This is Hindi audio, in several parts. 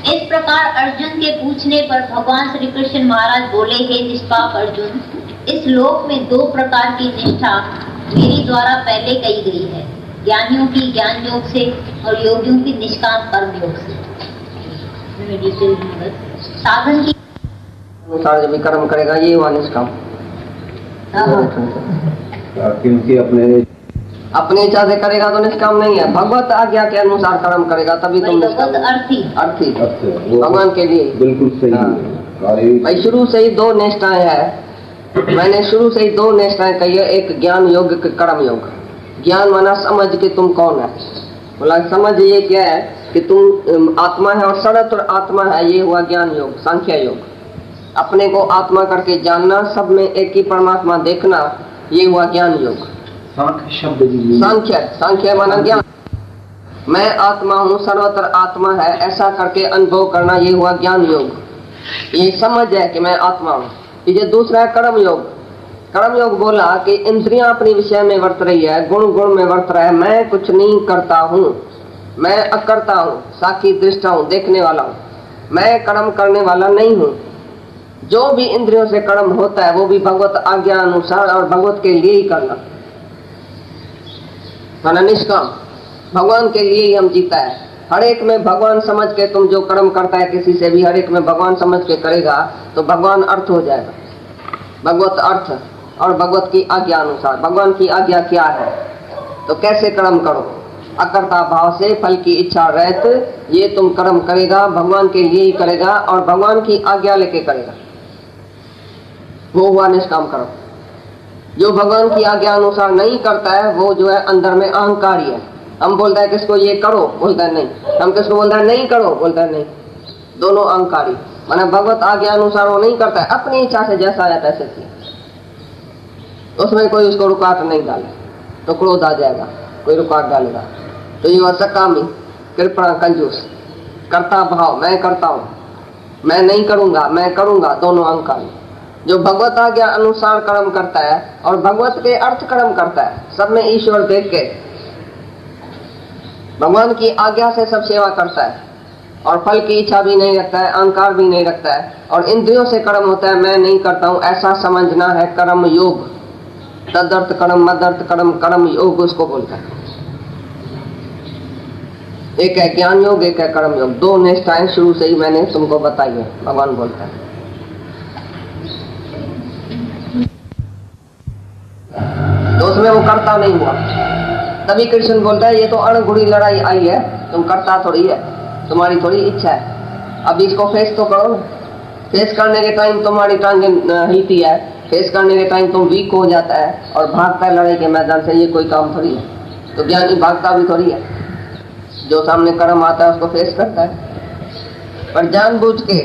इस प्रकार अर्जुन के पूछने पर भगवान श्री कृष्ण महाराज बोले, हे निष्पाप अर्जुन, इस लोक में दो प्रकार की निष्ठा मेरी द्वारा पहले कही गई है, ज्ञानियों की ज्ञान योग से और योगियों की निष्काम कर्म योग से। साधन की अनुसार जब भी कर्म करेगा ये हुआ निष्काम, क्योंकि अपनी इच्छा से करेगा तो निष्काम नहीं है। भगवत आज्ञा के अनुसार कर्म करेगा तभी तुम निष्काम। अर्थी भगवान के लिए बिल्कुल सही। भाई शुरू से ही दो निष्ठाएं है, मैंने शुरू से ही दो निष्ठाएं कही है, एक ज्ञान योग, कर्म योग। ज्ञान माना समझ के तुम कौन है, बोला समझ ये क्या है कि तुम आत्मा है और सर्वत्र आत्मा है, ये हुआ ज्ञान योग, सांख्य योग। अपने को आत्मा करके जानना, सब में एक ही परमात्मा देखना, ये हुआ ज्ञान योग। सांख्य माना ज्ञान, मैं आत्मा हूँ, सर्वत्र आत्मा है, ऐसा करके अनुभव करना, ये हुआ ज्ञान योग। ये समझ है कि मैं आत्मा हूँ। ये दूसरा है कर्म योग। कर्म योग बोला कि इंद्रियां अपनी विषय में वर्त रही है, गुण गुण में वर्त रहा है, मैं कुछ नहीं करता हूँ, मैं अकर्ता हूँ, साक्षी दृष्टा हूँ, देखने वाला हूँ, मैं कर्म करने वाला नहीं हूँ। जो भी इंद्रियों से कर्म होता है वो भी भगवत आज्ञा अनुसार और भगवत के लिए ही करना, माना निष्काम, भगवान के लिए ही हम जीता है। हर एक में भगवान समझ के तुम जो कर्म करता है किसी से भी, हर एक में भगवान समझ के करेगा तो भगवान अर्थ हो जाएगा, भगवत अर्थ और भगवत की आज्ञा अनुसार। भगवान की आज्ञा क्या है तो कैसे कर्म करो, अकर्ता भाव से, फल की इच्छा रहत, ये तुम कर्म करेगा भगवान के लिए ही करेगा और भगवान की आज्ञा लेके करेगा, वो हुआ निष्काम कर्म। जो भगवान की आज्ञा अनुसार नहीं करता है वो जो है अंदर में अहंकारी है। हम बोलता है किसको ये करो, बोलता है नहीं। हम किसको बोलता है नहीं करो, बोलता है नहीं। दोनों अहंकारी, माने भगवत आज्ञा अनुसार वो नहीं करता है, अपनी इच्छा से जैसा आया तैसे किया, उसमें कोई उसको रुकावट नहीं डाले तो क्रोध आ जाएगा, कोई रुकावट डालेगा तो ये वह सकामी, कृपणा, कंजूस, करता भाव, मैं करता हूँ, मैं नहीं करूंगा, मैं करूंगा, दोनों अहंकारी। जो भगवत आज्ञा अनुसार कर्म करता है और भगवत के अर्थ कर्म करता है, सब में ईश्वर देख के भगवान की आज्ञा से सब सेवा करता है और फल की इच्छा भी नहीं रखता है, अहंकार भी नहीं रखता है और इंद्रियों से कर्म होता है, मैं नहीं करता हूं, ऐसा समझना है कर्म योग। तदर्थ कर्म, मदर्थ कर्म, कर्म योग उसको बोलता है। एक है ज्ञान योग, एक है कर्म योग। दो निष्ठाएं शुरू से ही मैंने तुमको बताई है, भगवान बोलता है। तो उसमें वो करता नहीं हुआ, तभी कृष्ण बोलता है ये तो अणगुड़ी लड़ाई आई है, तुम करता थोड़ी है, तुम्हारी थोड़ी इच्छा है। अब इसको फेस तो करो। फेस करने के टाइम तुम्हारी टांगे हिलती है, फेस करने के टाइम तुम वीक हो जाता है और भागता है लड़ाई के मैदान से, ये कोई काम थोड़ी है। तो ज्ञानी भागता भी थोड़ी है, जो सामने कर्म आता है उसको फेस करता है। पर जानबूझ के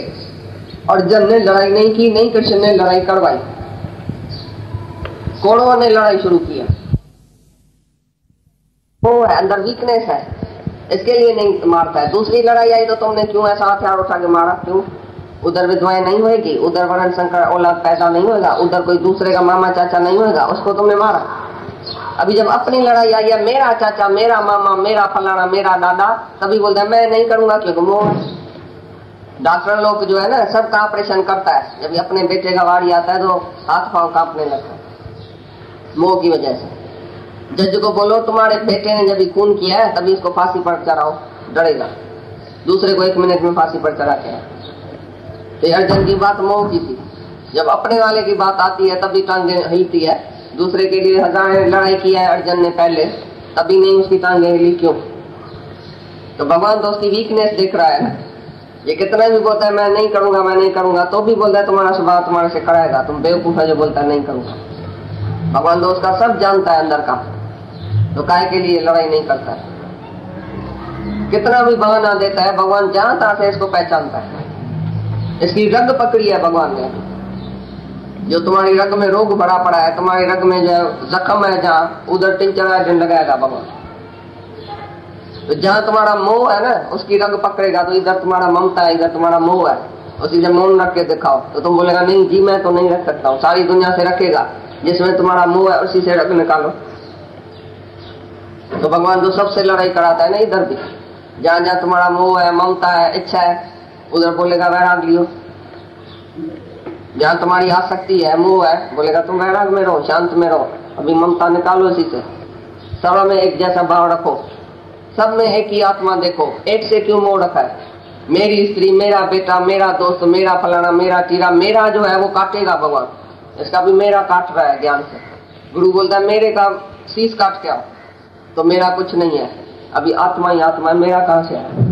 अर्जुन ने लड़ाई नहीं की, नहीं कृष्ण ने लड़ाई करवाई, कौरवों ने लड़ाई शुरू किया। वो है अंदर वीकनेस है, इसके लिए नहीं मारता है। दूसरी लड़ाई आई तो तुमने क्यों ऐसा हथियार उठा के मारा, क्यों? उधर विधवाएं नहीं होगी, उधर वर्ण संकर औलाद पैदा नहीं होगा, उधर कोई दूसरे का मामा चाचा नहीं होगा, उसको तुमने मारा। अभी जब अपनी लड़ाई आई है, मेरा चाचा, मेरा मामा, मेरा फलाना, मेरा दादा, तभी बोलता है मैं नहीं करूंगा क्योंकि मोह। डॉक्टर लोग जो है ना सबका ऑपरेशन करता है, जब अपने बेटे का वारी आता है तो हाथ पांव कांपने लगता है मोह की वजह से। जज को बोलो तुम्हारे बेटे ने जब खून किया है तभी इसको फांसी पर चढ़ाओ, डरेगा। दूसरे को 1 मिनट में फांसी पर चढ़ाते हैं। तो अर्जुन की बात मोह की थी, जब अपने वाले की बात आती है तभी टांगे हिलती है। दूसरे के लिए 1000 लड़ाई किया है अर्जुन ने पहले, तभी नहीं उसकी टांगे हिली, क्यों? तो भगवान तो उसकी वीकनेस देख रहा है ना। ये कितना भी बोलता है मैं नहीं करूंगा, मैं नहीं करूंगा, तो भी बोलता है तुम्हारा स्वभाव तुम्हारे से कराएगा, तुम बेवकूफ है जो बोलता है नहीं करूंगा। भगवान तो उसका सब जानता है अंदर का, तो काय के लिए लड़ाई नहीं करता है। कितना भी बहाना देता है, भगवान जानता से इसको पहचानता है। इसकी रग पकड़ी है भगवान ने। जो तुम्हारी रग में रोग भरा पड़ा है, तुम्हारी रग में जो जख्म है जहाँ, उधर टिंचर लगाएगा भगवान। तो जहाँ तुम्हारा मोह है ना उसकी रग पकड़ेगा, तो इधर तुम्हारा ममता है, इधर तुम्हारा मोह है, उसी से मोह रख के दिखाओ तो तुम बोलेगा नहीं जी मैं तो नहीं रख सकता हूँ। सारी दुनिया से रखेगा, जिसमें तुम्हारा मोह है उसी से रग निकालो। तो भगवान तो सबसे लड़ाई कराता है ना, इधर भी जहाँ जहाँ तुम्हारा मोह है, ममता है, इच्छा है, उधर बोलेगा वैराग लियो। जहाँ तुम्हारी आसक्ति है, मोह है, बोलेगा तुम वैराग में रहो, शांत में रहो, अभी ममता निकालो इसी से। सब में एक जैसा भाव रखो, सब में एक ही आत्मा देखो। एक से क्यों मोह रखा है? मेरी स्त्री, मेरा बेटा, मेरा दोस्त, मेरा फलाना, मेरा टीरा, मेरा जो है वो काटेगा भगवान, इसका भी मेरा काट रहा है ज्ञान से। गुरु बोलता है मेरे का शीश काट के आओ, तो मेरा कुछ नहीं है, अभी आत्मा ही आत्मा है, मेरा कहाँ से है?